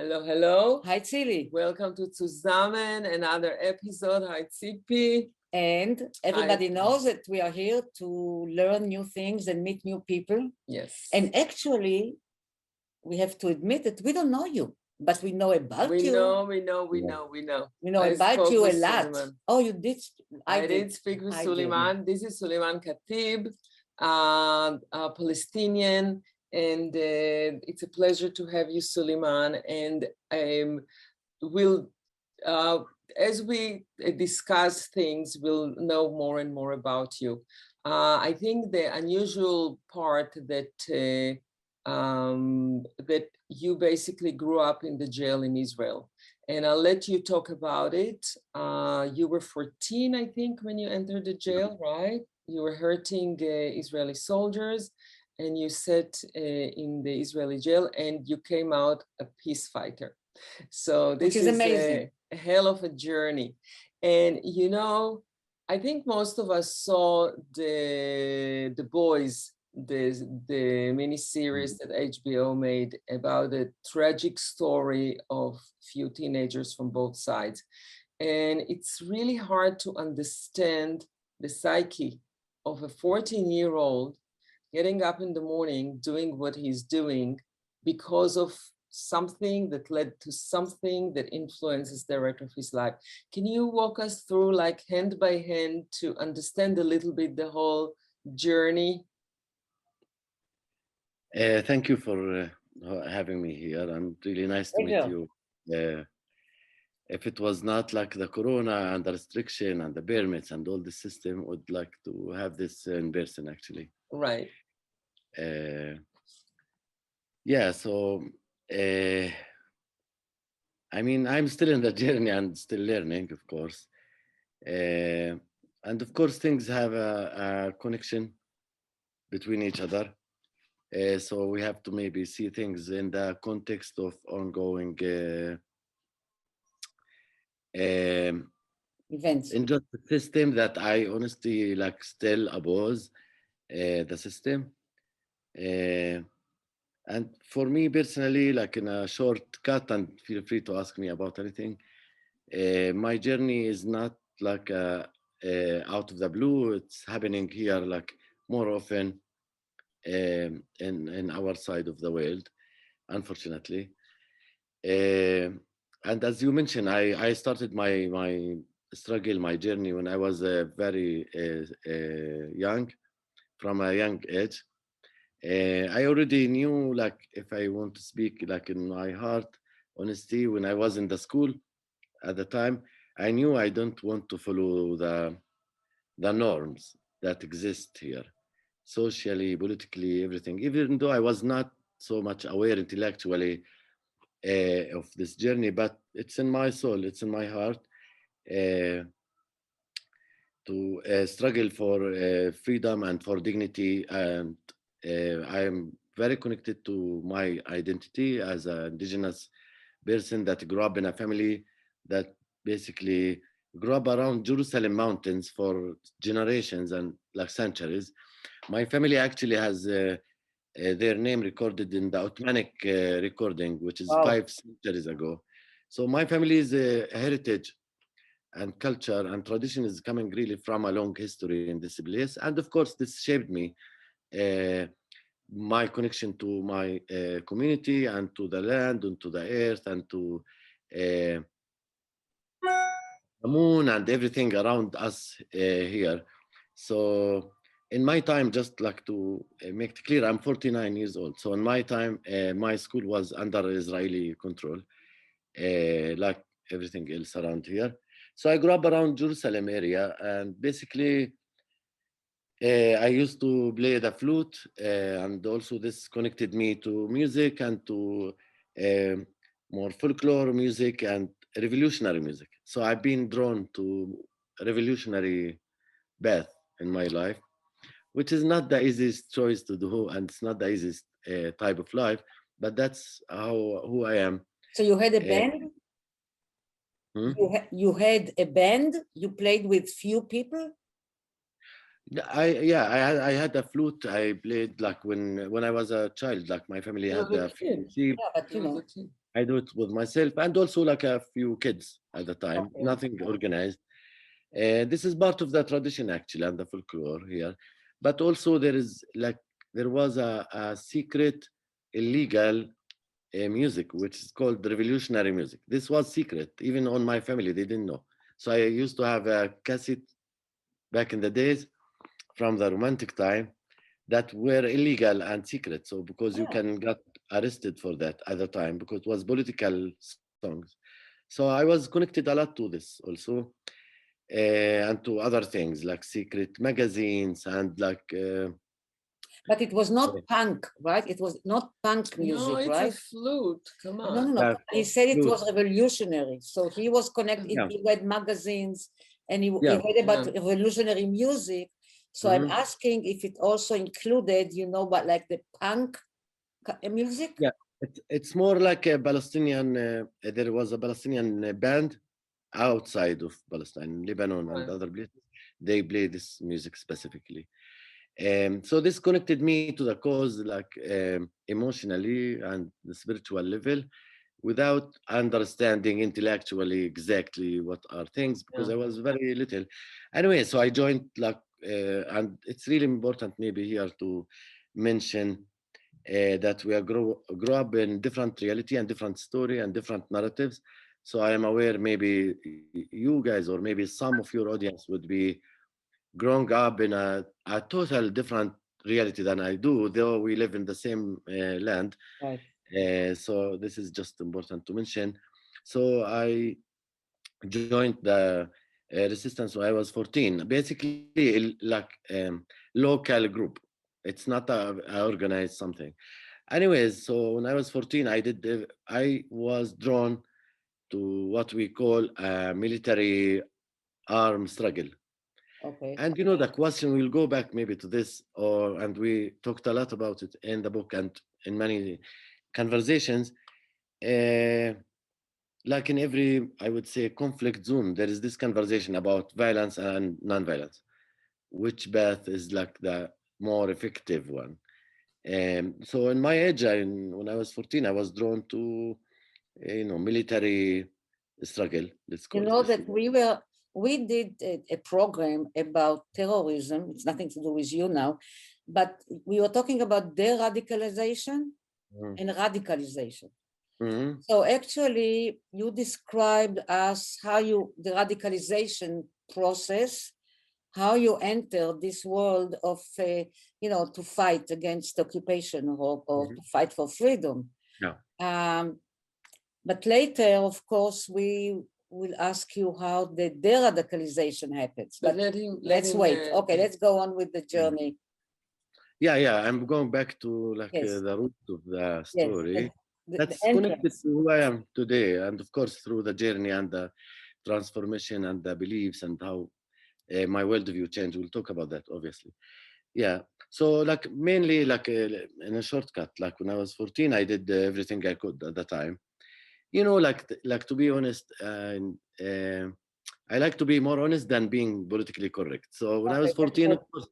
Hello, hello. Hi, Tzili. Welcome to Tzuzamen, another episode. Hi, Tzipi. And everybody knows that we are here to learn new things and meet new people. Yes. And actually, we have to admit that we don't know you, but we know about you. We know. We know about you a lot. Sulaiman. Oh, you did? I did speak with Sulaiman. This is Sulaiman Khatib, a Palestinian. And it's a pleasure to have you, Sulaiman. And we'll, as we discuss things, we'll know more and more about you. I think the unusual part that that you basically grew up in the jail in Israel. And I'll let you talk about it. You were 14, I think, when you entered the jail, right? You were hurting Israeli soldiers, and you sat in the Israeli jail, and you came out a peace fighter. So this is amazing. A hell of a journey. And you know, I think most of us saw the Boys, the mini-series that HBO made about a tragic story of few teenagers from both sides. And it's really hard to understand the psyche of a 14-year-old getting up in the morning, doing what he's doing because of something that led to something that influences the rest of his life. Can you walk us through, like, hand by hand, to understand a little bit the whole journey? Thank you for having me here. I'm really nice to meet you. If it was not like the corona and the restriction and the permits and all the system, would like to have this in person, actually. Right. Yeah, so I mean, I'm still in the journey and still learning, of course. And of course, things have a connection between each other. So we have to maybe see things in the context of ongoing events. In just the system that I honestly like still oppose the system. And for me personally, like in a shortcut, and feel free to ask me about anything, my journey is not like out of the blue. It's happening here like more often in our side of the world, unfortunately. And as you mentioned, I started my struggle, my journey when I was very young, from a young age. I already knew, like, if I want to speak like in my heart, honesty, when I was in the school at the time, I knew I don't want to follow the norms that exist here, socially, politically, everything. Even though I was not so much aware intellectually of this journey, but it's in my soul, it's in my heart to struggle for freedom and for dignity. And I am very connected to my identity as an indigenous person that grew up in a family that basically grew up around Jerusalem mountains for generations and like centuries. My family actually has their name recorded in the Ottomanic recording, which is 5 centuries ago. So my family's heritage and culture and tradition is coming really from a long history in this place. And of course, this shaped me, my connection to my community and to the land and to the earth and to the moon and everything around us here. So in my time, just like to make it clear, I'm 49 years old. So in my time, my school was under Israeli control, like everything else around here. So I grew up around Jerusalem area, and basically I used to play the flute, and also this connected me to music and to more folklore music and revolutionary music. So I've been drawn to revolutionary path in my life, which is not the easiest choice to do, and it's not the easiest type of life, but that's who I am. So you had a band? You had a band? You played with few people? I had a flute. I played like when I was a child. Like my family had a flute. Yeah, but you know. I do it with myself and also like a few kids at the time, Okay. nothing organized. This is part of the tradition actually and the folklore here. But also there was a secret illegal music, which is called revolutionary music. This was secret, even on my family, they didn't know. So I used to have a cassette back in the days from the romantic time that were illegal and secret. So because you Oh, can get arrested for that at the time because it was political songs. So I was connected a lot to this also and to other things like secret magazines and but it was not punk, right? It was not punk No, music, it's a right? flute. Come No, no, on. no. He said it flute. was revolutionary. So he was connected, Yeah, he read magazines and he yeah. read about Yeah. revolutionary music. So I'm Mhm. asking if it also included, but like the punk music? Yeah, it's more like a Palestinian. There was a Palestinian band outside of Palestine, Lebanon, and Right. other places. They play this music specifically. So this connected me to the cause, emotionally and the spiritual level, without understanding intellectually exactly what are things because Yeah. I was very little. Anyway, so I joined and it's really important maybe here to mention that we are grow up in different reality and different story and different narratives. So I am aware maybe you guys or maybe some of your audience would be growing up in a total different reality than I do, though we live in the same land. Right. So this is just important to mention. So I joined the resistance when I was 14. Basically, local group. It's not a organized something. Anyways, so when I was 14, I was drawn to what we call a military arm struggle. Okay. And the question, we'll go back maybe to this, and we talked a lot about it in the book and in many conversations. Uh, like in every, I would say, conflict zone, there is this conversation about violence and non-violence. Which path is like the more effective one? So in my age, when I was 14, I was drawn to, military struggle. Let's You call it know this. that we did a program about terrorism. It's nothing to do with you now, but we were talking about de-radicalization and radicalization. Mm-hmm. So actually, you described us the radicalization process, how you enter this world of, to fight against occupation or Mm-hmm. to fight for freedom. Yeah. But later, of course, we will ask you how the de-radicalization happens. But Let let's him wait. Okay, let's go on with the journey. Yeah. I'm going back to Yes, the root of the yes, story. the That's connected entrance. to who I am today, and of course through the journey and the transformation and the beliefs and how my worldview changed. We'll talk about that, obviously. Yeah. So mainly in a shortcut, like when I was 14, I did everything I could at the time. To be honest, I like to be more honest than being politically correct. So when I was Okay, 14, of course,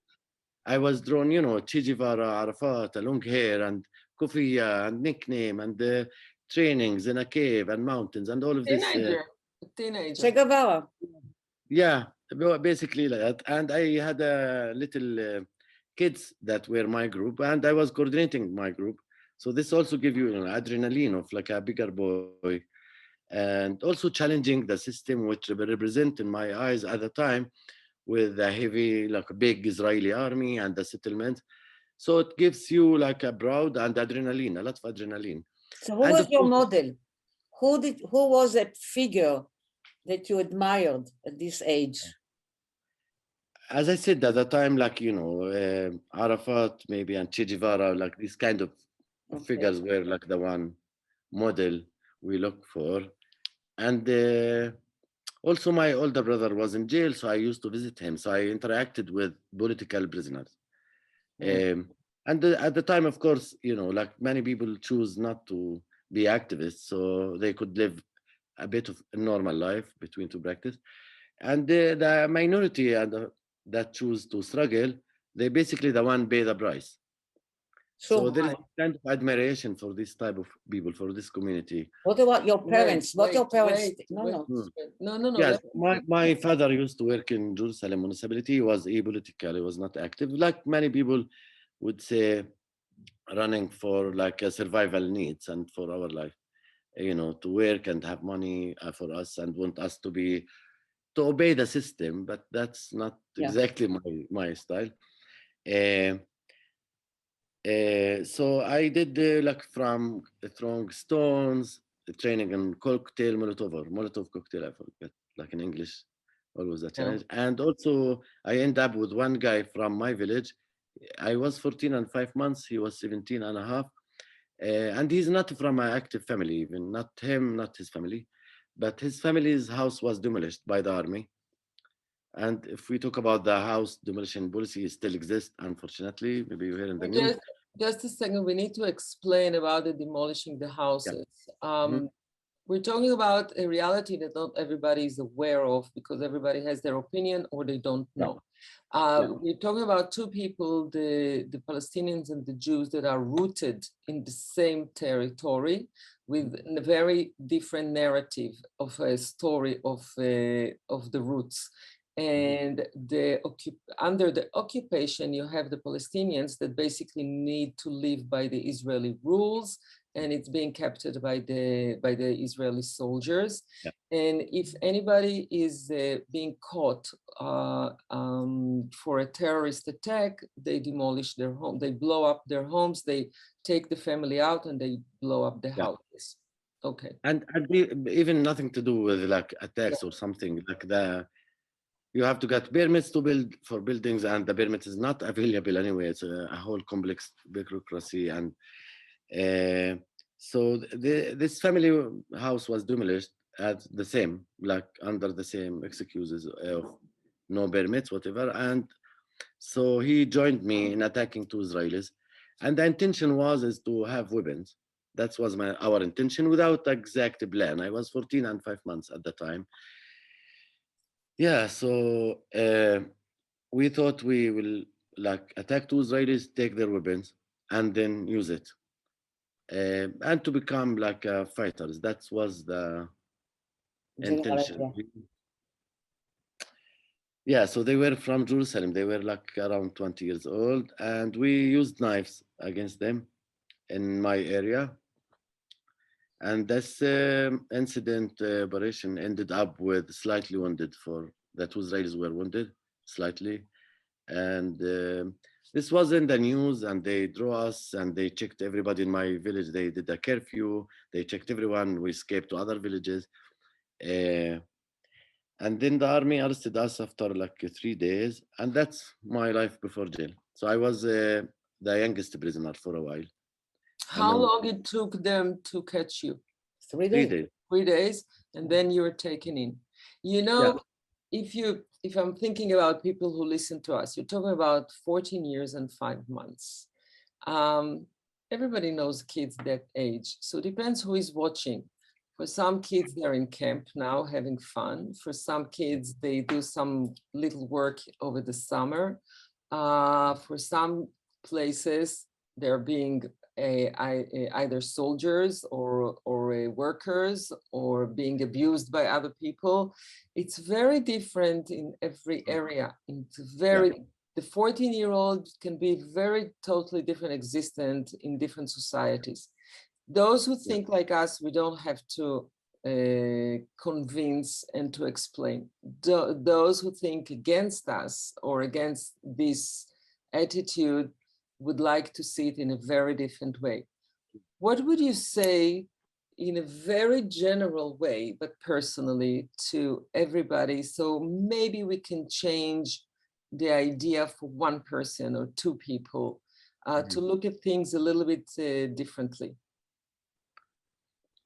I was drawn, Che Guevara, Arafat, long hair and kufiya and nickname and trainings in a cave and mountains and all of this. teenager. A Che teenager. Guevara. Yeah, basically like that. And I had a little kids that were my group, and I was coordinating my group. So this also give you, adrenaline of like a bigger boy, and also challenging the system, which represent in my eyes at the time with a heavy, like a big Israeli army and the settlement. So it gives you like a proud and adrenaline, a lot of adrenaline. So who And was of your course, model? Who was a figure that you admired at this age? as I said at the time, Arafat maybe and Che Guevara, like these kind of Okay. figures were like the one model we look for. And also my older brother was in jail, so I used to visit him. So I interacted with political prisoners. Mm. And at the time, of course, like many people choose not to be activists, so they could live a bit of a normal life between two practice. And the minority that choose to struggle, they basically the one pay the price. So Sure. there is Right. kind of admiration for this type of people, for this community. What about your parents? What your parents? No, no. No. Yes, my father used to work in Jerusalem municipality. He was apolitical. He was not active. Like many people would say, running for like a survival needs and for our life, you know, to work and have money for us and want us to be to obey the system. But that's not Yeah. exactly my style. Uh, so I did like from throwing stones, training in cocktail Molotov or Molotov cocktail, I forget, like in English, always a challenge. And also I end up with one guy from my village. I was 14 and 5 months, he was 17 and a half. And he's not from an active family, even not him, not his family, but his family's house was demolished by the army. And if we talk about the house demolition policy, it still exists, unfortunately. Maybe you hear in the news. Just a second, we need to explain about the demolishing the houses. Mhm. We're talking about a reality that not everybody is aware of because everybody has their opinion or they don't know. We're talking about two people, the Palestinians and the Jews, that are rooted in the same territory with a very different narrative of a story of the roots. And under the occupation, you have the Palestinians that basically need to live by the Israeli rules, and it's being captured by the Israeli soldiers. Yeah. And if anybody is being caught for a terrorist attack, they demolish their home, they blow up their homes, they take the family out, and they blow up the houses. Okay. And even nothing to do with like attacks or something like you have to get permits to build for buildings, and the permit is not available anyway. It's a whole complex bureaucracy, and so this family house was demolished at the same, like under the same excuses of no permits, whatever. And so he joined me in attacking two Israelis, and the intention is to have weapons. That was our intention without exact plan. I was 14 and 5 months at the time. Yeah, so we thought we will like attack two Israelis, take their weapons, and then use it, and to become like fighters. That was the intention. Yeah, so they were from Jerusalem. They were like around 20 years old, and we used knives against them in my area. And this incident operation ended up with slightly wounded. For the two Israelis were wounded slightly, and this was in the news, and they drew us and they checked everybody in my village. They did a curfew, they checked everyone. We escaped to other villages, and then the army arrested us after like 3 days, and that's my life before jail. So I was the youngest prisoner for a while. How long it took them to catch you? 3 days. 3 days. 3 days, and then you were taken in. You know, if I'm thinking about people who listen to us, you're talking about 14 years and 5 months. Everybody knows kids that age, so it depends who is watching. For some kids, they're in camp now having fun. For some kids, they do some little work over the summer. For some places, they're being either soldiers or workers or being abused by other people. It's very different in every area. It's very, the 14-year-old can be very totally different existent in different societies. Those who think like us, we don't have to convince and to explain. Those who think against us or against this attitude would like to see it in a very different way. What would you say in a very general way, but personally to everybody, so maybe we can change the idea for one person or two people to look at things a little bit differently?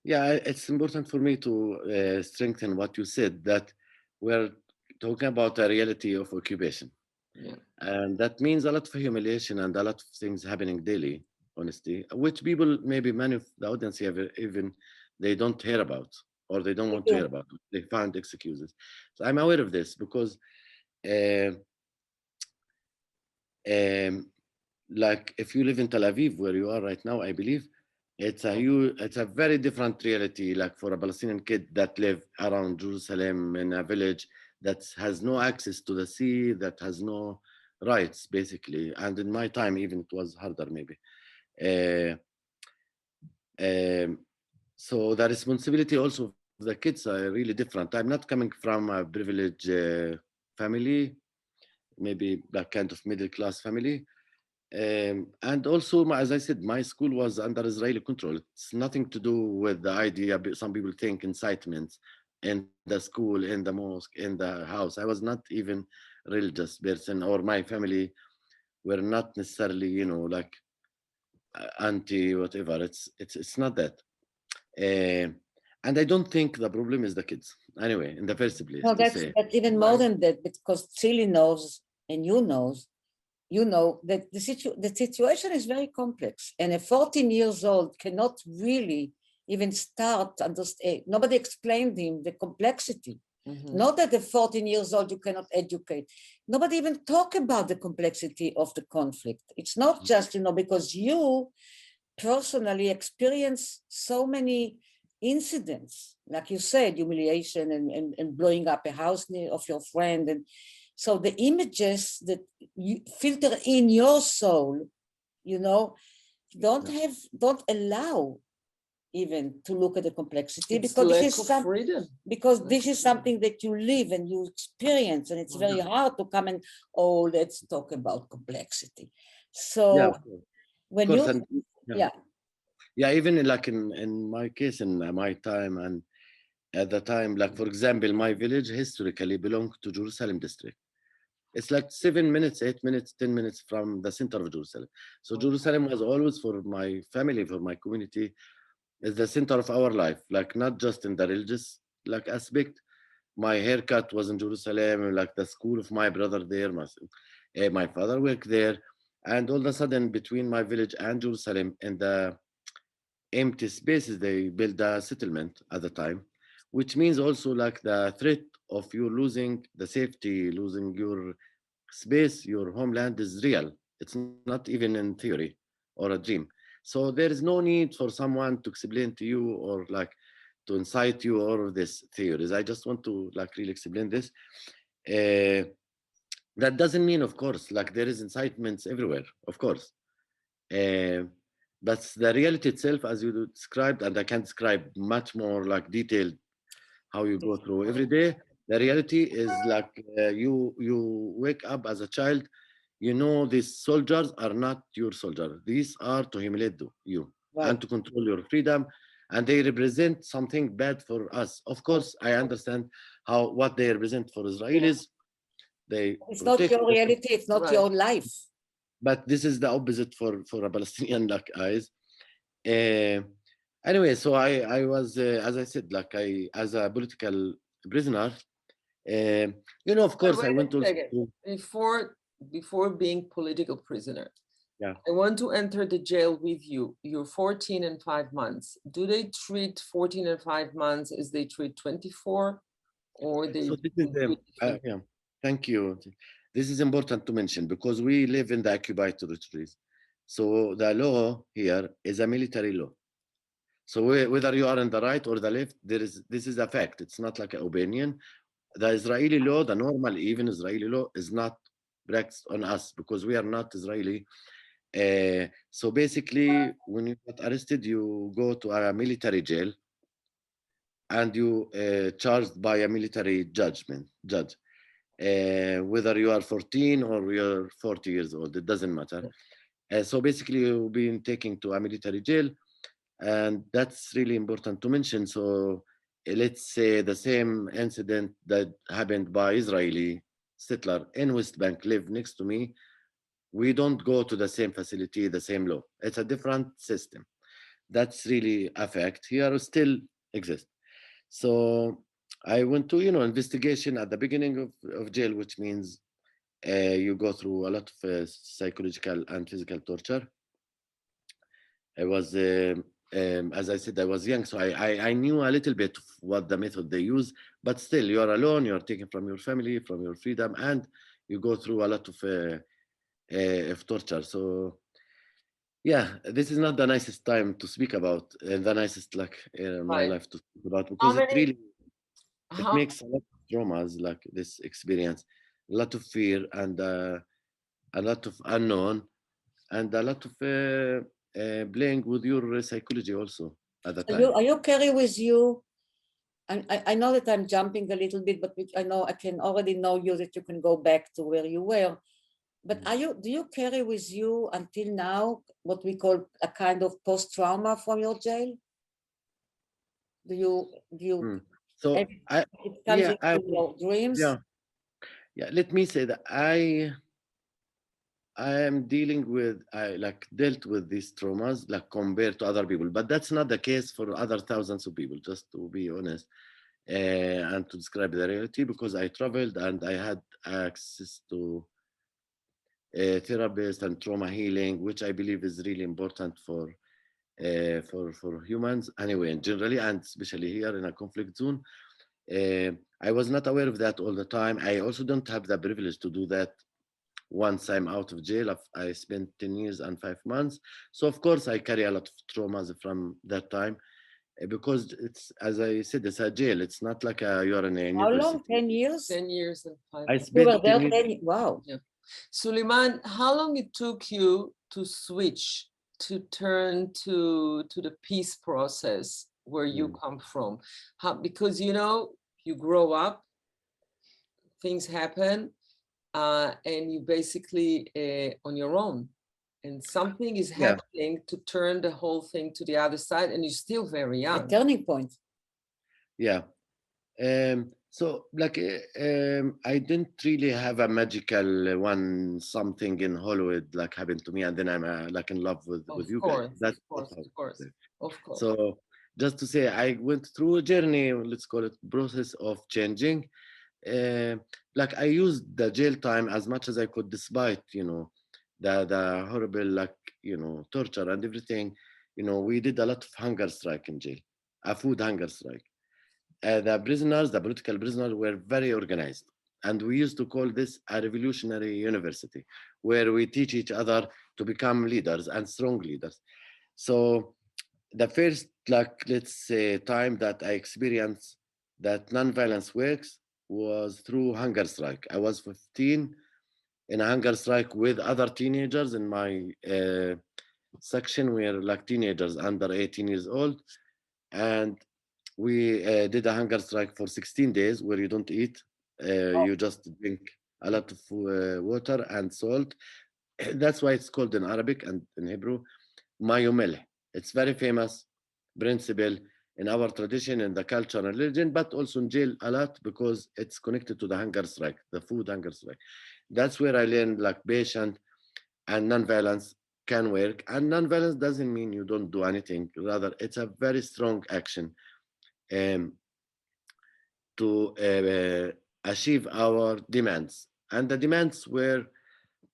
Yeah, it's important for me to strengthen what you said, that we're talking about a reality of occupation. Yeah. And that means a lot of humiliation and a lot of things happening daily, honestly, which people, maybe many of the audience here, even they don't hear about, or they don't want to hear about. They find excuses. So I'm aware of this because like if you live in Tel Aviv, where you are right now, I believe, it's a very different reality. Like for a Palestinian kid that live around Jerusalem in a village that has no access to the sea, that has no rights, basically. And in my time, even it was harder, maybe. Uh, um, so the responsibility also of the kids are really different. I'm not coming from a privileged family, maybe that kind of middle class family. And also, as I said, my school was under Israeli control. It's nothing to do with the idea. Some people think incitements in the school, in the mosque, in the house. I was not even religious person, or my family were not necessarily, like anti whatever. It's not that. Uh, and I don't think the problem is the kids. Anyway, in the first place, No, to say. that's even more Right. than that, because Tzili knows and you know that the situation is very complex, and a 14 years old cannot really even start understand. Nobody explained him the complexity. Mhm. Not that at 14 years old you cannot educate. Nobody even talk about the complexity of the conflict. It's not just, because you personally experience so many incidents, like you said, humiliation and blowing up a house of your friend. And so the images that you filter in your soul, don't allow even to look at the complexity, It's because lack of freedom. this is something that you live and you experience, and it's very hard to come and, let's talk about complexity. Yeah, So of course. when Of course, you, and yeah, yeah, even in my case, in my time, and at the time, like for example, my village historically belonged to Jerusalem district. It's like 7 minutes, 8 minutes, 10 minutes from the center of Jerusalem. So Jerusalem was always for my family, for my community, is the center of our life. Like not just in the religious like aspect. My haircut was in Jerusalem. Like the school of my brother there, my father worked there, and all of a sudden between my village and Jerusalem, in the empty spaces, they build a settlement at the time, which means also like the threat of you losing the safety, losing your space, your homeland is real. It's not even in theory or a dream. So there is no need for someone to explain to you or like to incite you all of these theories. I just want to like really explain this. Uh, that doesn't mean, of course, like there is incitements everywhere, of course. Uh, but the reality itself, as you described, and I can describe much more like detailed how you go through every day. The reality is like you wake up as a child. These soldiers are not your soldiers. These are to humiliate you right. and to control your freedom, and they represent something bad for us. Of course, I understand what they represent for Israelis. They It's not protect your them, reality, it's not Right. your life. but this is the opposite for a Palestinian like eyes. Uh, anyway, so I was as I said, like I as a political prisoner. Of But course, I wait went a also second. to, Before being political prisoner, yeah. I want to enter the jail with you. You're 14 and 5 months. Do they treat 14 and 5 months as they treat 24, or they So this is do it different? yeah. Thank you. This is important to mention because we live in the occupied territories. So the law here is a military law. So whether you are on the right or the left, this is a fact. It's not like an opinion. The Israeli law, the normal even Israeli law, is not practiced on us because we are not Israeli. So basically, when you get arrested, you go to a military jail and you charged by a military judge. Whether you are 14 or you're 40 years old, it doesn't matter. So basically, you've been taken to a military jail, and that's really important to mention. So let's say the same incident that happened by Israeli settler in West Bank live next to me. We don't go to the same facility, the same law. It's a different system. That's really a fact. Here still exists. So I went to investigation at the beginning of jail, which means you go through a lot of psychological and physical torture. I was, as I said, I was young, so I knew a little bit of what the method they use, but still, you are alone, you are taken from your family, from your freedom, and you go through a lot of torture. So Yeah, this is not the nicest time to speak about, the nicest like my Right. life to speak about, How because it many, really, it how, makes a lot of traumas, like this experience, a lot of fear, and a lot of unknown, and a lot of playing with your psychology also at the time. Are you carry with you? I know that I'm jumping a little bit, but I know I can already know you that you can go back to where you were. But Mm. do you carry with you until now what we call a kind of post-trauma from your jail? Do you Mm. So every, I, it comes yeah, into your dreams? yeah, yeah. Let me say that I am dealing with, I like dealt with these traumas like compared to other people, but that's not the case for other thousands of people. Just to be honest, and to describe the reality, because I traveled and I had access to therapists and trauma healing, which I believe is really important for humans anyway, and generally, and especially here in a conflict zone. Uh, I was not aware of that all the time. I also don't have the privilege to do that once I'm out of jail. I spent 10 years and 5 months. So, of course, I carry a lot of traumas from that time, because it's, as I said, it's a jail. It's not like you're in a How long? university. 10 years? 10 years and five I months? You were spent 10 there years. 10 Wow. Yeah. Suleiman, how long it took you to switch, to turn to the peace process where you Mm. come from? How, because you know, you grow up, things happen, and you basically on your own. And something is Yeah, happening to turn the whole thing to the other side, and you're still very A young. turning point. yeah. So, like, I didn't really have a magical one, something in Hollywood like happened to me, and then I'm like in love with Of you guys. course, of That's not course, how of course, it. of course. So, just to say, I went through a journey, let's call it process of changing. Uh, like, I used the jail time as much as I could, despite, the horrible, like, torture and everything. We did a lot of hunger strike in jail, a food hunger strike. The prisoners, the political prisoners, were very organized. And we used to call this a revolutionary university, where we teach each other to become leaders and strong leaders. So the first, like, let's say, time that I experienced that nonviolence works was through hunger strike. I was 15 in a hunger strike with other teenagers in my section. Were like teenagers under 18 years old, and we did a hunger strike for 16 days where you don't eat, you just drink a lot of water and salt. That's why it's called in Arabic and in Hebrew mayumel. It's very famous principle in our tradition, in the culture and religion, but also in jail a lot, because it's connected to the hunger strike, the food hunger strike. That's where I learned like patient and nonviolence can work. And nonviolence doesn't mean you don't do anything. Rather, it's a very strong action um, to achieve our demands. And the demands were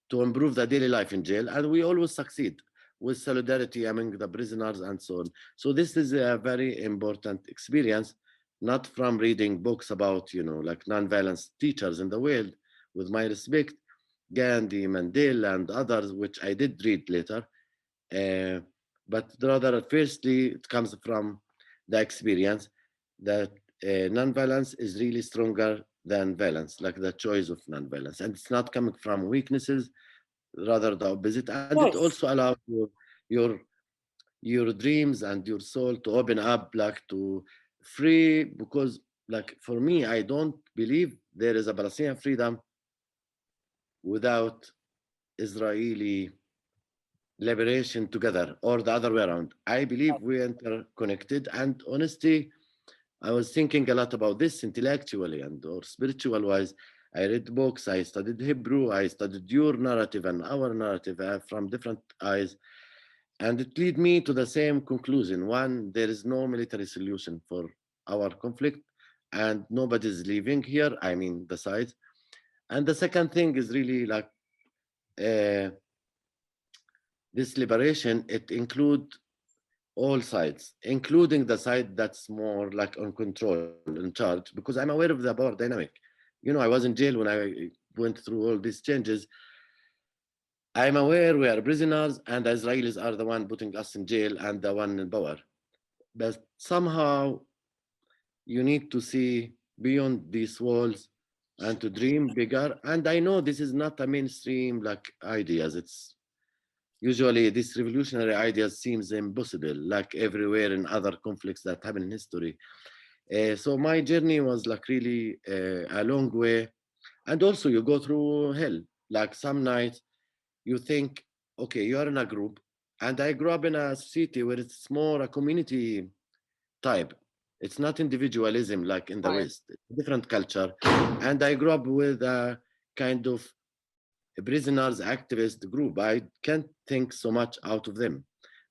to improve the daily life in jail, and we always succeed with solidarity among the prisoners and so on. So this is a very important experience, not from reading books about, like nonviolence teachers in the world, with my respect, Gandhi, Mandela, and others, which I did read later. Uh, but rather, firstly, it comes from the experience that nonviolence is really stronger than violence, like the choice of nonviolence. And it's not coming from weaknesses, rather the opposite. And it Choice. also allows your, your dreams and your soul to open up, like to free, because like for me, I don't believe there is a Palestinian freedom without Israeli liberation together, or the other way around. I believe we interconnected. And honestly, I was thinking a lot about this intellectually and or spiritual wise. I read books, I studied Hebrew, I studied your narrative and our narrative from different eyes. And it led me to the same conclusion. One, there is no military solution for our conflict, and nobody's leaving here, I mean the sides. And the second thing is really like uh, this liberation, it includes all sides, including the side that's more like on control, in charge, because I'm aware of the power dynamic. I was in jail when I went through all these changes. I'm aware we are prisoners and the Israelis are the one putting us in jail and the one in power. But somehow you need to see beyond these walls and to dream bigger. And I know this is not a mainstream like ideas. It's usually this revolutionary ideas seems impossible, like everywhere in other conflicts that happen in history. So my journey was like really a long way. And also you go through hell. Like some nights you think, okay, you are in a group. And I grew up in a city where it's more a community type. It's not individualism like in the Right. West. It's a different culture. And I grew up with a kind of a prisoners activist group. I can't think so much out of them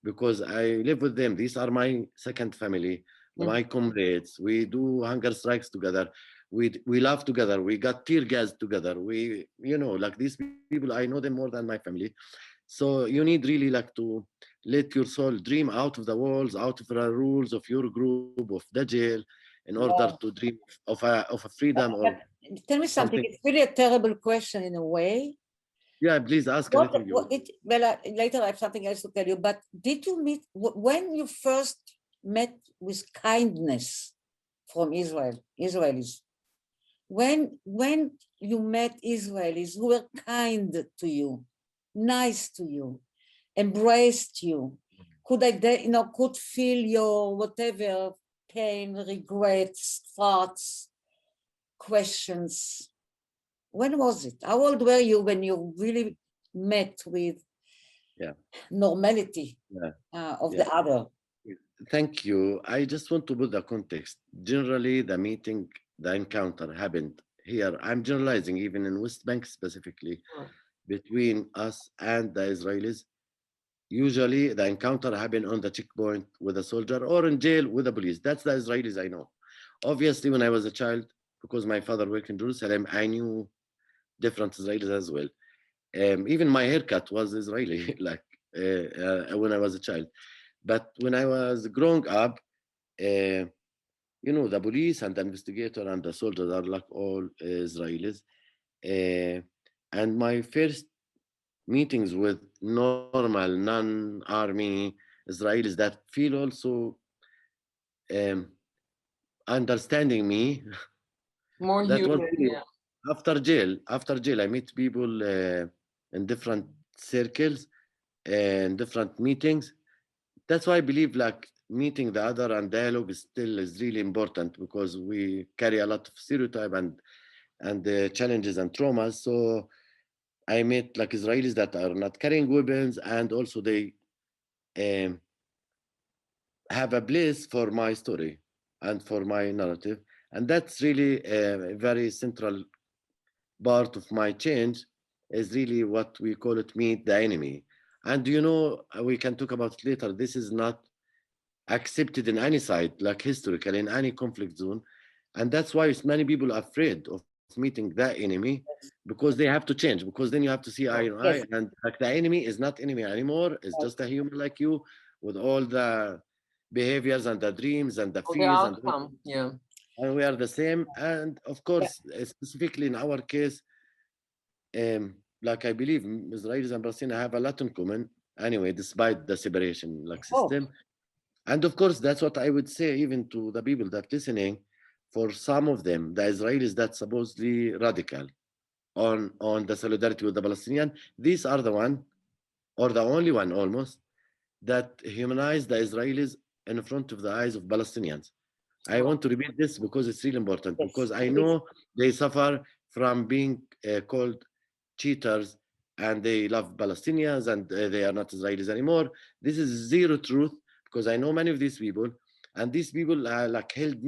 because I live with them. These are my second family, my comrades. We do hunger strikes together. We laugh together. We got tear gas together. We, you know, like these people, I know them more than my family. So you need really like to let your soul dream out of the walls, out of the rules of your group, of the jail, in order to Yeah. dream of a freedom or But tell me something. something. It's really a terrible question in a way. Yeah, please ask anything you What want. it, well, later I have something else to tell you. But did you meet when you first met with kindness from Israelis? When you met Israelis who were kind to you, nice to you, embraced you, could feel your whatever pain, regrets, thoughts, questions. When was it? How old were you when you really met with Yeah, normality yeah, of yeah. the other? Thank you. I just want to put the context. Generally, the meeting, the encounter happened here. I'm generalizing, even in West Bank specifically, Sure. between us and the Israelis. Usually, the encounter happened on the checkpoint with a soldier or in jail with the police. That's the Israelis I know. Obviously, when I was a child, because my father worked in Jerusalem, I knew different Israelis as well. Even my haircut was Israeli, like when I was a child. But when I was growing up, you know, the police and the investigator and the soldiers are like all Israelis. Uh, and my first meetings with normal, non-army Israelis that feel also um, understanding me, More that was human, really yeah. after jail. After jail, I meet people in different circles and different meetings. That's why I believe like meeting the other and dialogue is still is really important because we carry a lot of stereotype and challenges and traumas. So I met like Israelis that are not carrying weapons and also they um, have a place for my story and for my narrative. And that's really a very central part of my change is really what we call it meet the enemy. And you know, we can talk about it later. This is not accepted in any side, like historically in any conflict zone. And that's why many people are afraid of meeting the enemy because they have to change, because then you have to see eye on eye. Yes. And like the enemy is not enemy anymore, it's just a human like you with all the behaviors and the dreams and the Oh, the fears outcome, yeah. and we are the same. And of Yeah. course, specifically in our case, like I believe Israelis and Palestinians have a lot in common anyway, despite the separation like Oh, system. And of course, that's what I would say even to the people that listening. For some of them, the Israelis that supposedly radical on the solidarity with the Palestinian, these are the one or the only one almost that humanize the Israelis in front of the eyes of Palestinians. I Wow. want to repeat this because it's really important yes. because I know they suffer from being called cheaters and they love Palestinians and they are not Israelis anymore. This is zero truth because I know many of these people and these people like helped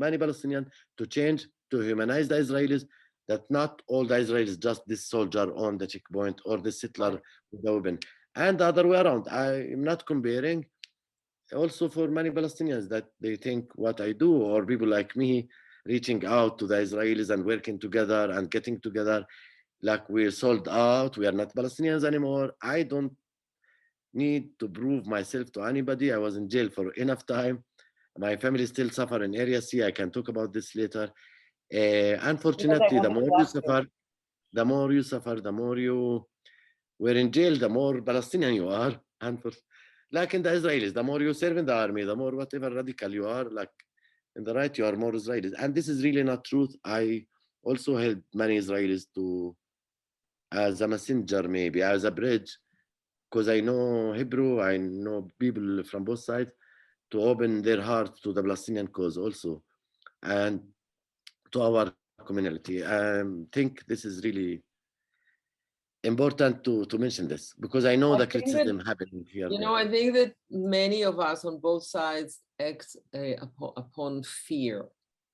many Palestinians to change, to humanize the Israelis, that not all the Israelis just this soldier on the checkpoint or the settler Right. with the weapon. And the other way around, I am not comparing also for many Palestinians that they think what I do, or people like me reaching out to the Israelis and working together and getting together, like we're sold out, we are not Palestinians anymore. I don't need to prove myself to anybody. I was in jail for enough time. My family still suffer in Area C. I can talk about this later. Because I Unfortunately, the wanted more to you ask you. suffer, the more you suffer, the more you where in jail, the more Palestinian you are, and for, like in the Israelis, the more you serve in the army, the more whatever radical you are, like in the right, you are more Israelis. And this is really not truth. I also helped many Israelis to, as a messenger, maybe as a bridge, because I know Hebrew, I know people from both sides, to open their heart to the Palestinian cause also, and to our community. I think this is really important to mention this, because I know I the think that, criticism happening here. you know, I think that many of us on both sides act upon fear.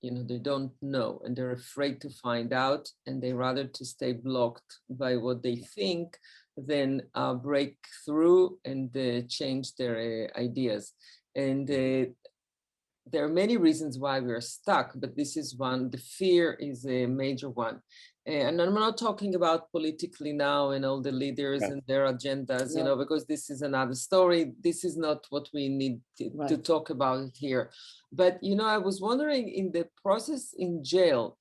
You know, they don't know and they're afraid to find out, and they rather to stay blocked by what they think than break through and change their ideas. And there are many reasons why we're stuck, but this is one. The fear is a major one. And I'm not talking about politically now and all the leaders and their agendas, you know, because this is another story. This is not what we need to talk about here. But, you know, I was wondering, in the process in jail,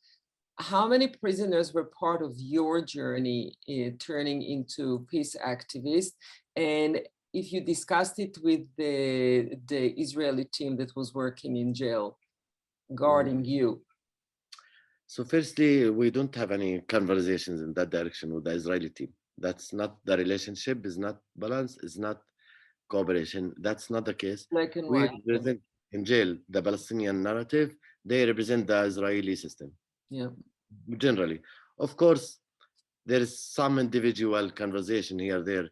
how many prisoners were part of your journey turning into peace activists? And if you discussed it with the Israeli team that was working in jail, guarding you? So firstly, we don't have any conversations in that direction with the Israeli team. That's not the relationship, is not balance, is not cooperation. That's not the case. Black and We white. represent in jail the Palestinian narrative. They represent the Israeli system. Yeah. Generally. Of course, there is some individual conversation here, there.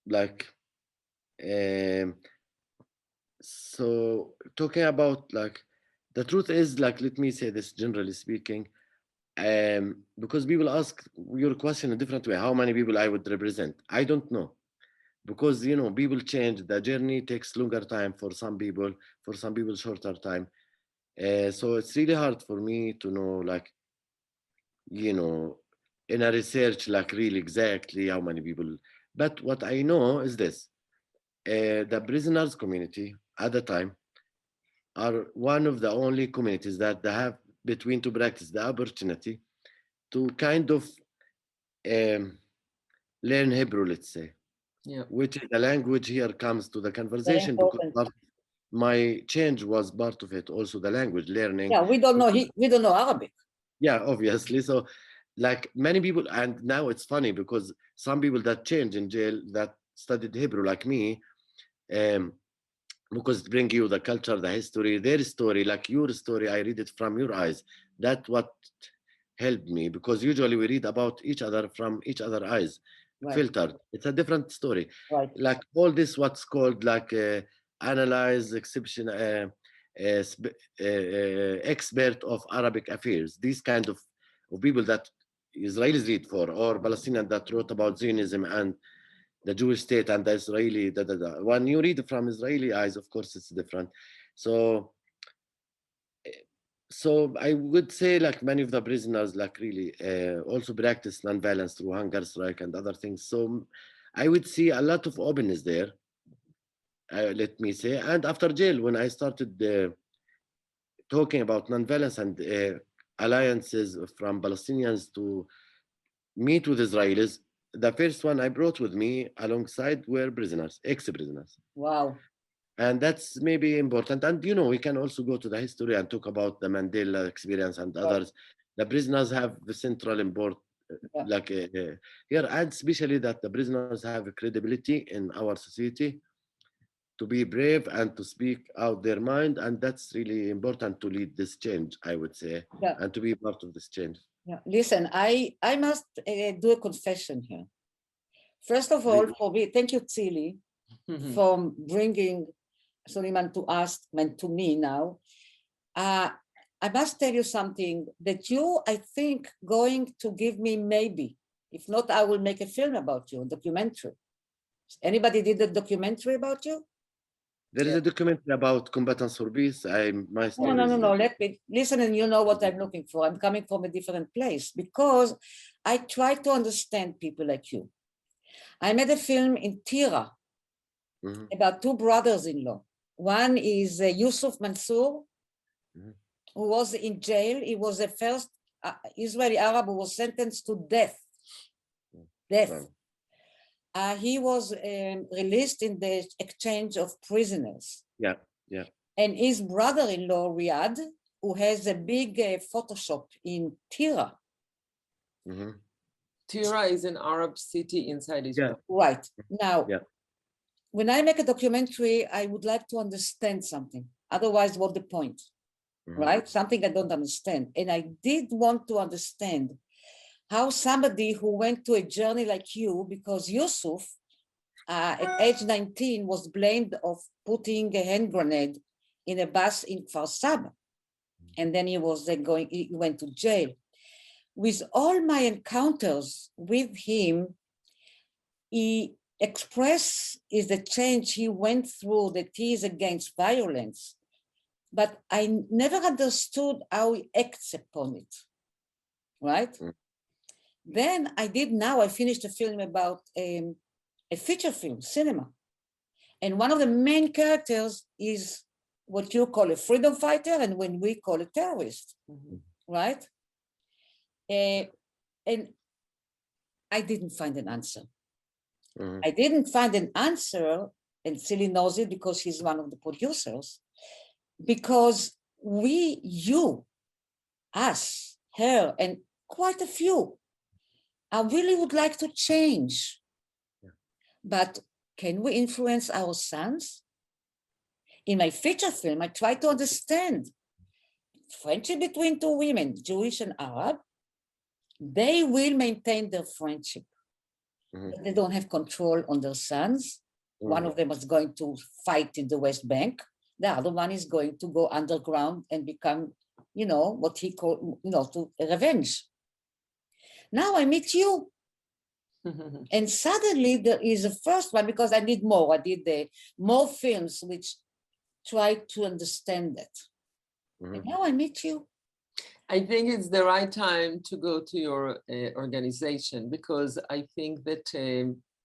Like, so talking about, like, the truth is, like, let me say this generally speaking, because people ask your question a different way, how many people I would represent. I don't know, because, you know, people change. The journey takes longer time for some people shorter time. So it's really hard for me to know, like, you know, in a research, like, really exactly how many people. But what I know is this: the prisoners community at the time are one of the only communities that they have, between, to practice the opportunity to kind of learn Hebrew, let's say, which the language here comes to the conversation, because my change was part of it, also the language learning. Yeah, we don't know Arabic. Yeah, obviously. So, like, many people, and now it's funny because some people that change in jail that studied Hebrew like me, because it brings you the culture, the history, their story, like your story, I read it from your eyes. That's what helped me, because usually we read about each other from each other eyes, filtered. It's a different story. Like all this, what's called like analyze, exception, expert of Arabic affairs. These kind of people that Israelis read for, or Palestinians that wrote about Zionism and the Jewish state and the Israeli, When you read from Israeli eyes, of course, it's different. So I would say, like, many of the prisoners, like, really also practice nonviolence through hunger strike and other things. So I would see a lot of openness there, let me say. And after jail, when I started talking about nonviolence and alliances from Palestinians to meet with Israelis, the first one I brought with me alongside were prisoners, ex-prisoners. Wow. And that's maybe important. And, you know, we can also go to the history and talk about the Mandela experience and others. The prisoners have the central import, like here, and especially that the prisoners have credibility in our society to be brave and to speak out their mind. And that's really important to lead this change, I would say, and to be part of this change. Yeah. Listen, I must do a confession here. First of all, for me, thank you, Tzili, for bringing Sulaiman to us and to me now. I must tell you something that you, I think, going to give me maybe. If not, I will make a film about you, a documentary. Anybody did a documentary about you? There is a documentary about Combatants for Peace. No. Let me listen, and you know what I'm looking for. I'm coming from a different place because I try to understand people like you. I made a film in Tira about two brothers-in-law. One is Yusuf Mansour, who was in jail. He was the first Israeli Arab who was sentenced to death death. Right. He was released in the exchange of prisoners. Yeah, yeah. And his brother-in-law, Riyadh, who has a big Photoshop in Tira. Mm-hmm. Tira is an Arab city inside Israel. Right. Now, Yeah. when I make a documentary, I would like to understand something. Otherwise, what's the point? Mm-hmm. Right? Something I don't understand. And I did want to understand how somebody who went to a journey like you, because Yusuf, at age 19, was blamed of putting a hand grenade in a bus in Kfar Saba. And then he went to jail. With all my encounters with him, he expressed is the change he went through, that he is against violence. But I never understood how he acts upon it, right? Mm. Then I finished a film about a feature film, cinema. And one of the main characters is what you call a freedom fighter and when we call a terrorist, right? And I didn't find an answer. Mm-hmm. I didn't find an answer, and Tzili knows it because he's one of the producers, because you, us, her, and quite a few, I really would like to change. Yeah. But can we influence our sons? In my feature film, I try to understand friendship between two women, Jewish and Arab. They will maintain their friendship. Mm-hmm. But they don't have control on their sons. Mm-hmm. One of them is going to fight in the West Bank. The other one is going to go underground and become, what he called, to revenge. Now I meet you. And suddenly there is a first one, because I need more. I did more films which try to understand that. Mm-hmm. And now I meet you. I think it's the right time to go to your organization, because I think that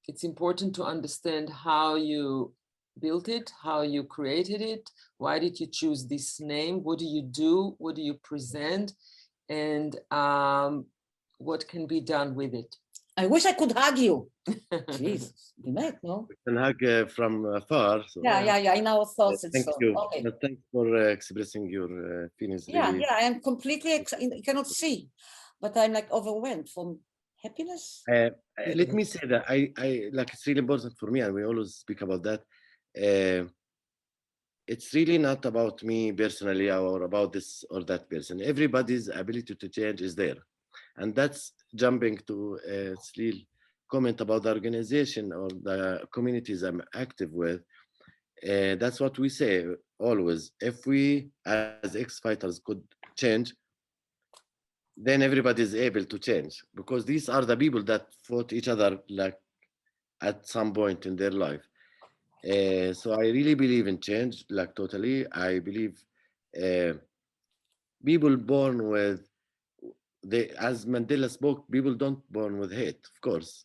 it's important to understand how you built it, how you created it, why did you choose this name, what do you do, what do you present, and what can be done with it. I wish I could hug you. Jesus, you might know. We can hug from afar. So. Yeah, in our thoughts. Thank so. you. Okay. Thanks for expressing your feelings. Really. I am completely, you cannot see, but I'm like overwhelmed from happiness. Let me say that I like, it's really important for me, and we always speak about that. It's really not about me personally or about this or that person. Everybody's ability to change is there. And that's jumping to Tzili's comment about the organization or the communities I'm active with. That's what we say always. If we as ex-fighters could change, then everybody is able to change, because these are the people that fought each other like at some point in their life. So I really believe in change, like totally. I believe people born with, as Mandela spoke, people don't born with hate, of course.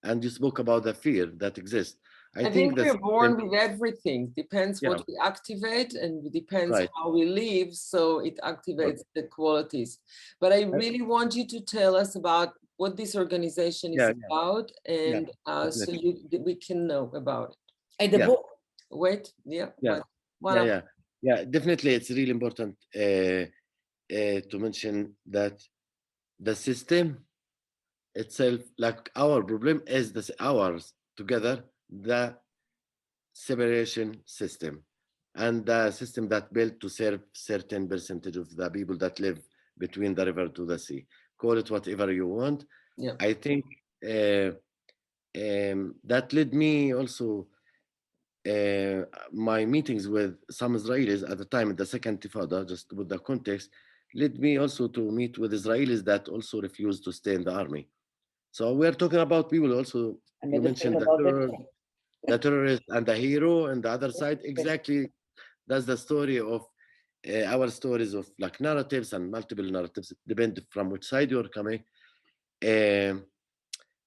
And you spoke about the fear that exists. I think we're born with everything. Depends what we activate, and depends how we live. So it activates the qualities. But I really want you to tell us about what this organization is about, and so we can know about it. And the book. Wait, definitely. It's really important to mention that the system itself, like our problem is ours together, the separation system, and the system that built to serve certain percentage of the people that live between the river to the sea. Call it whatever you want. I think that led me also my meetings with some Israelis at the time in the second Intifada, just with the context, led me also to meet with Israelis that also refused to stay in the army. So we're talking about people also, you mentioned the terrorist and the hero, and the other side, exactly. That's the story of our stories of like narratives and multiple narratives, depend from which side you're coming.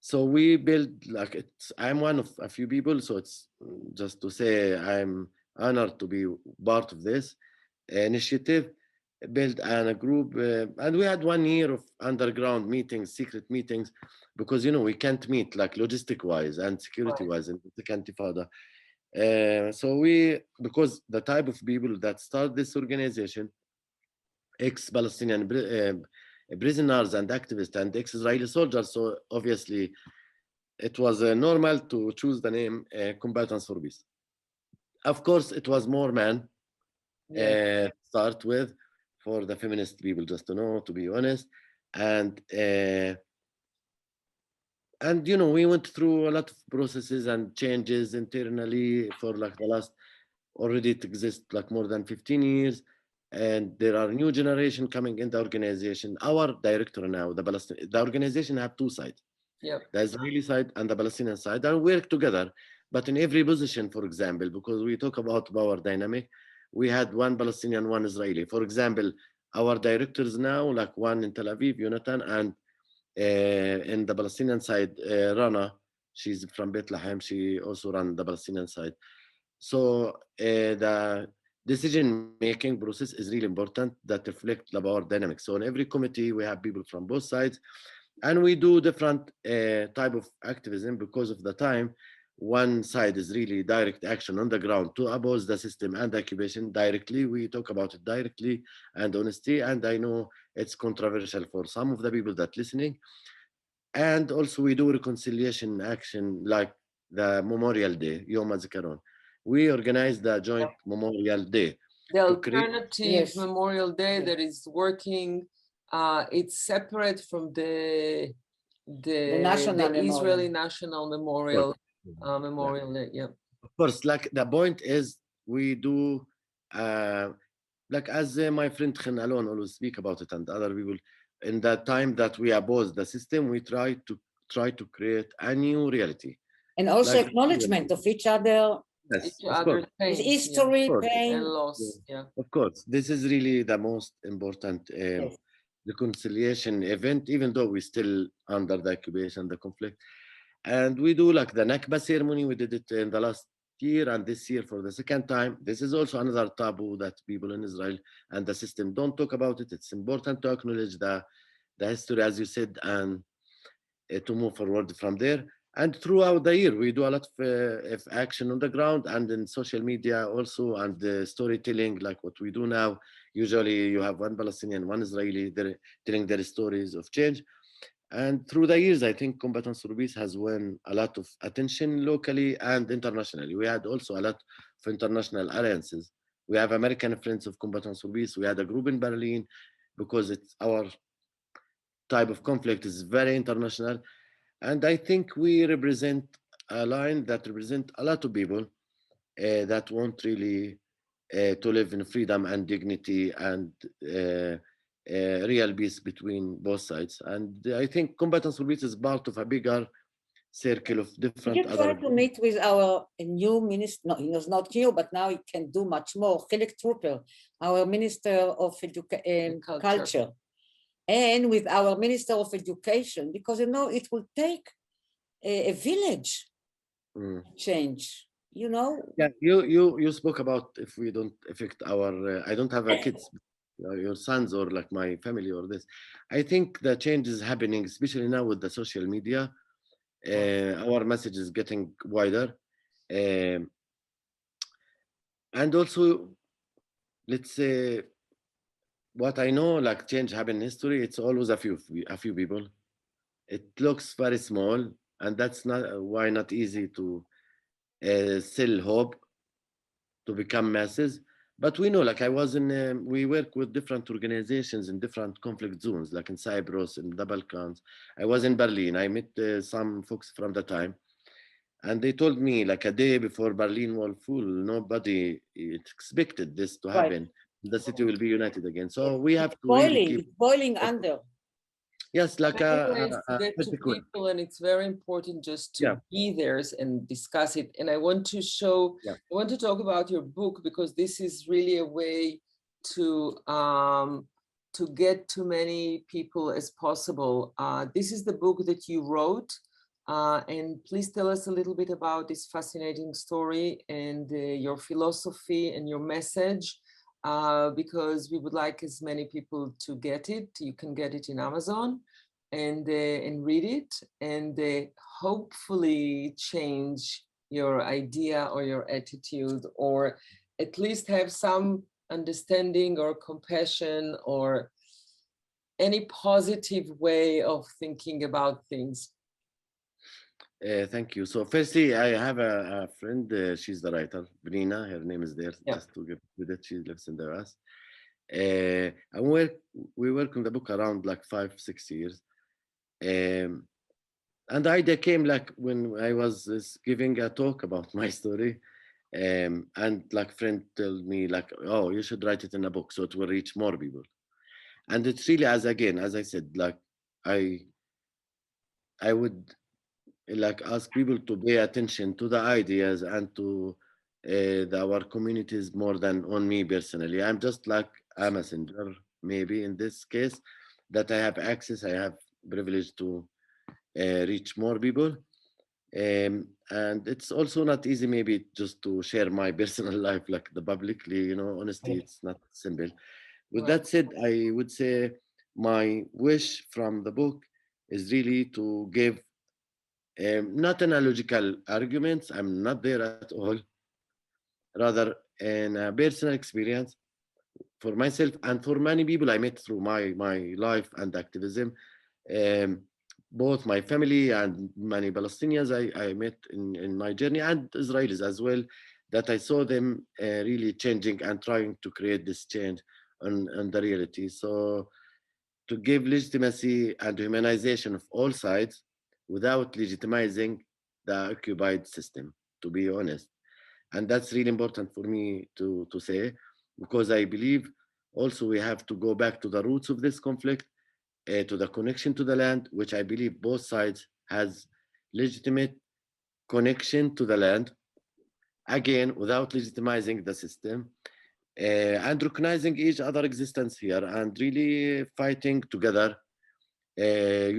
So we build, like, I'm one of a few people, so it's just to say I'm honored to be part of this initiative. built a group, and we had 1 year of underground meetings, secret meetings, because we can't meet like logistic wise and security Right. wise in the Intifada. So because the type of people that start this organization, ex-Palestinian prisoners and activists and ex-Israeli soldiers, so obviously it was normal to choose the name Combatants for Peace. Of course, it was more men start with, for the feminist people, just to know, to be honest. And we went through a lot of processes and changes internally for like the last, already it exists like more than 15 years, and there are new generation coming in the organization. Our director now, the organization have two sides, the Israeli side and the Palestinian side, and work together. But in every position, for example, because we talk about power dynamic, we had one Palestinian, one Israeli. For example, our directors now, like one in Tel Aviv, Jonathan, and in the Palestinian side, Rana, she's from Bethlehem, she also ran the Palestinian side. So the decision-making process is really important that reflect the power dynamics. So in every committee, we have people from both sides, and we do different type of activism because of the time. One side is really direct action on the ground to oppose the system and the occupation directly. We talk about it directly and honesty, and I know it's controversial for some of the people that listening. And also we do reconciliation action like the Memorial Day, Yom HaZikaron. We organize the joint Memorial Day. The alternative Memorial Day that is working, it's separate from the Israeli National Memorial Day. Yeah. Of course, like the point is we do like as my friend Khan Alon always speak about it and other people, in the time that we oppose the system, we try to create a new reality. And also like acknowledgement of each other. Yes, each other's pain, history, pain, and loss. Yeah. Of course, this is really the most important reconciliation event, even though we're still under the occupation, the conflict. And we do like the Nakba ceremony. We did it in the last year and this year for the second time. This is also another taboo that people in Israel and the system don't talk about it. It's important to acknowledge the history, as you said, and to move forward from there. And throughout the year, we do a lot of action on the ground and in social media also, and storytelling, like what we do now. Usually you have one Palestinian, one Israeli, they're telling their stories of change. And through the years, I think Combatants for Peace has won a lot of attention locally and internationally. We had also a lot of international alliances. We have American Friends of Combatants for Peace. We had a group in Berlin because it's our type of conflict is very international. And I think we represent a line that represents a lot of people that want really to live in freedom and dignity and real peace between both sides. And I think Combatants for Peace is part of a bigger circle of different Did you try to meet with our new minister? No, he was not new, but now he can do much more. Trope, our Minister of Culture. And with our Minister of Education, because it will take a village change. Yeah, you spoke about if we don't affect our. I don't have kids, your sons or like my family or this. I think the change is happening, especially now with the social media. Our message is getting wider, and also, let's say, what I know, like change happen in history, it's always a few people. It looks very small, and that's not easy to sell hope to become masses. But we know, like I was in, we work with different organizations in different conflict zones, like in Cyprus, in the Balkans. I was in Berlin. I met some folks from the time, and they told me like a day before Berlin wall full, nobody expected this to happen. Right. The city will be united again. So we have to really keep boiling under. Yes, like to get to people, and it's very important just to be there and discuss it. And I want to I want to talk about your book, because this is really a way to get to many people as possible. This is the book that you wrote, and please tell us a little bit about this fascinating story and your philosophy and your message. because we would like as many people to get it. You can get it in Amazon and read it, and hopefully change your idea or your attitude, or at least have some understanding or compassion or any positive way of thinking about things. Thank you. So firstly, I have a friend, she's the writer, Brina, her name is there, Yeah. just to give credit, she lives in the US. And we work on the book around like 5-6 years. And the idea came like when I was giving a talk about my story. And like friend told me like, oh, you should write it in a book so it will reach more people. And it's really, as I said, like I would like ask people to pay attention to the ideas and to our communities more than on me personally. I'm just like a messenger, maybe in this case, that I have access, I have privilege to reach more people. And it's also not easy, maybe just to share my personal life like the publicly, you know, honestly, it's not simple. With Right. that said, I would say my wish from the book is really to give not analogical arguments. I'm not there at all. Rather, in a personal experience for myself and for many people I met through my life and activism. Um, Both my family and many Palestinians I met in my journey, and Israelis as well, that I saw them really changing and trying to create this change on the reality. So to give legitimacy and humanization of all sides without legitimizing the occupied system, to be honest. And that's really important for me to say, because I believe also we have to go back to the roots of this conflict, to the connection to the land, which I believe both sides has legitimate connection to the land, again, without legitimizing the system, and recognizing each other existence here and really fighting together,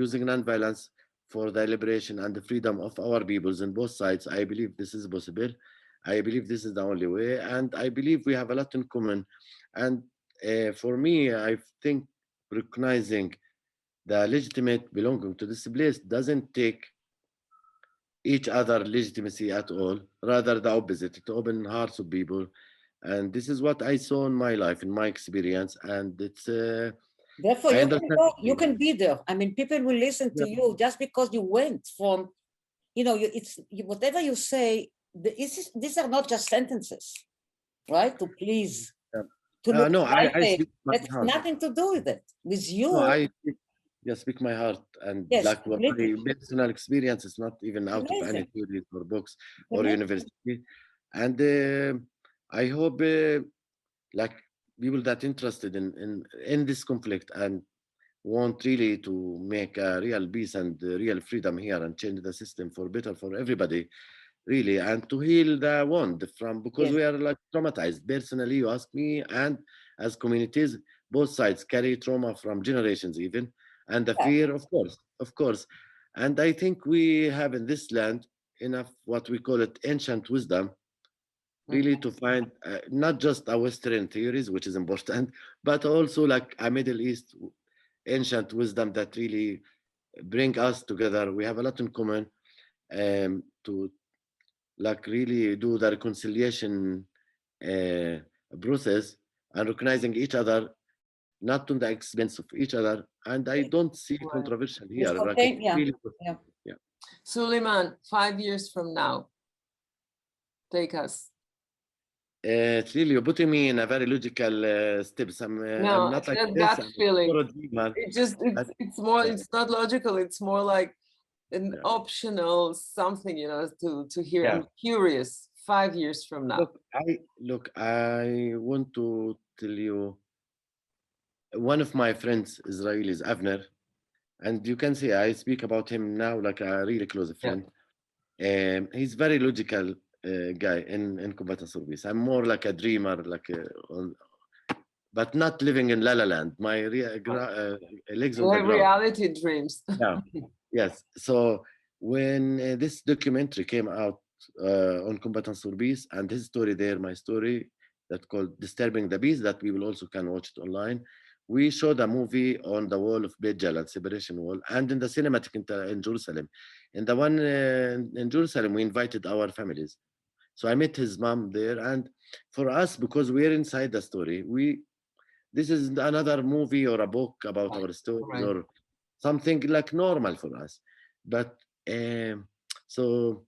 using nonviolence for the liberation and the freedom of our peoples on both sides. I believe this is possible. I believe this is the only way, and I believe we have a lot in common. And for me, I think recognizing the legitimate belonging to this place doesn't take each other legitimacy at all, rather the opposite. It opens hearts of people. And this is what I saw in my life, in my experience. And it's, Therefore, I you can understand. go, you can be there. I mean, people will listen to Yeah. you just because you went from, you know, whatever you say, these are not just sentences, right? To please, Yeah. to look No, I like speak my that has heart. nothing to do with it. With No, you, speak my heart, and yes, like what my completely. personal experience is not even out of any Amazing. theories or books or Amazing. university. And I hope like people that interested in this conflict and want really to make a real peace and real freedom here and change the system for better for everybody, really, and to heal the wound from, because Yes. we are like traumatized. Personally, you ask me, and as communities, both sides carry trauma from generations even, and the Yeah. fear, of course. And I think we have in this land enough what we call it ancient wisdom, really, to find not just a Western theories, which is important, but also like a Middle East ancient wisdom that really bring us together. We have a lot in common, to like really do the reconciliation uh, process and recognizing each other, not on the expense of each other. And I don't see Right. controversial here. It's Like it's contain, yeah. really, Yeah. yeah. Suleiman, 5 years from now, take us. It's really you're putting me in a very logical steps. I'm No, not like that this. gut I'm feeling. more a dreamer. It just, I, it's more, yeah, it's not logical. It's more like an yeah, optional something, you know, to hear. yeah. I'm curious, 5 years from now. I want to tell you, one of my friends, Israel, is Avner, and you can see I speak about him now like a really close Yeah. friend. He's very logical guy in combatant service. I'm more like a dreamer, like but not living in La La Land. My legs on You the have ground. reality dreams. Yeah, yes. So when this documentary came out on combatant service and his story there, my story, that called Disturbing the Peace that we will also can watch it online. We showed a movie on the wall of Beit Jal, Separation Wall, and in the cinematic in Jerusalem. In the one in Jerusalem, we invited our families. So I met his mom there, and for us, because we're inside the story, this is another movie or a book about our stories or something like normal for us. But so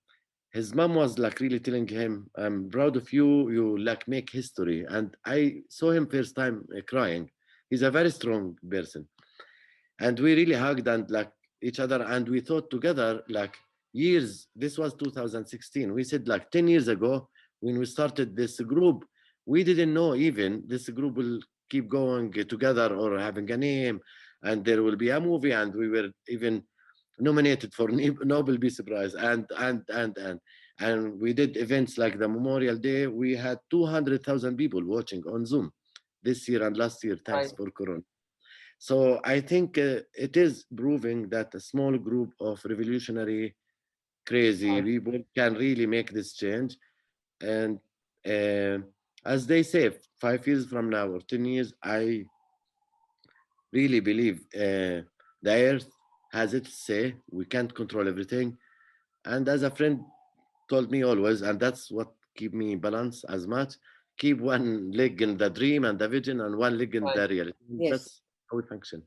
his mom was like really telling him, I'm proud of you, you like make history. And I saw him first time crying. He's a very strong person. And we really hugged and like each other, and we thought together like years, this was 2016. We said like 10 years ago when we started this group, we didn't know even this group will keep going together or having a name, and there will be a movie, and we were even nominated for Nobel Peace Prize, and we did events like the Memorial Day. We had 200,000 people watching on Zoom this year and last year, thanks for Corona. So I think it is proving that a small group of revolutionary, crazy people can really make this change. And as they say, 5 years from now or 10 years, I really believe the earth has its say. We can't control everything. And as a friend told me always, and that's what keep me balanced as much, keep one leg in the dream and the vision and one leg in the reality. Yes. That's how we function.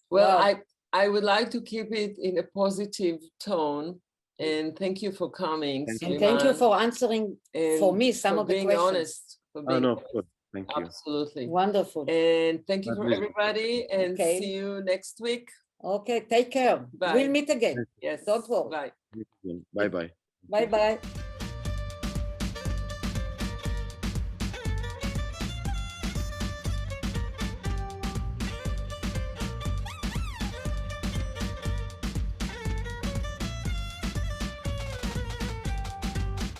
Well, Wow. I would like to keep it in a positive tone, and thank you for coming. And thank you for answering for me some of the questions. Honest, for being no, honest. of course. Thank you. Absolutely. Wonderful. And thank you for everybody, and see you next week. Okay, take care. Bye. We'll meet again. Yes. Don't worry. Bye. Bye-bye. Bye-bye.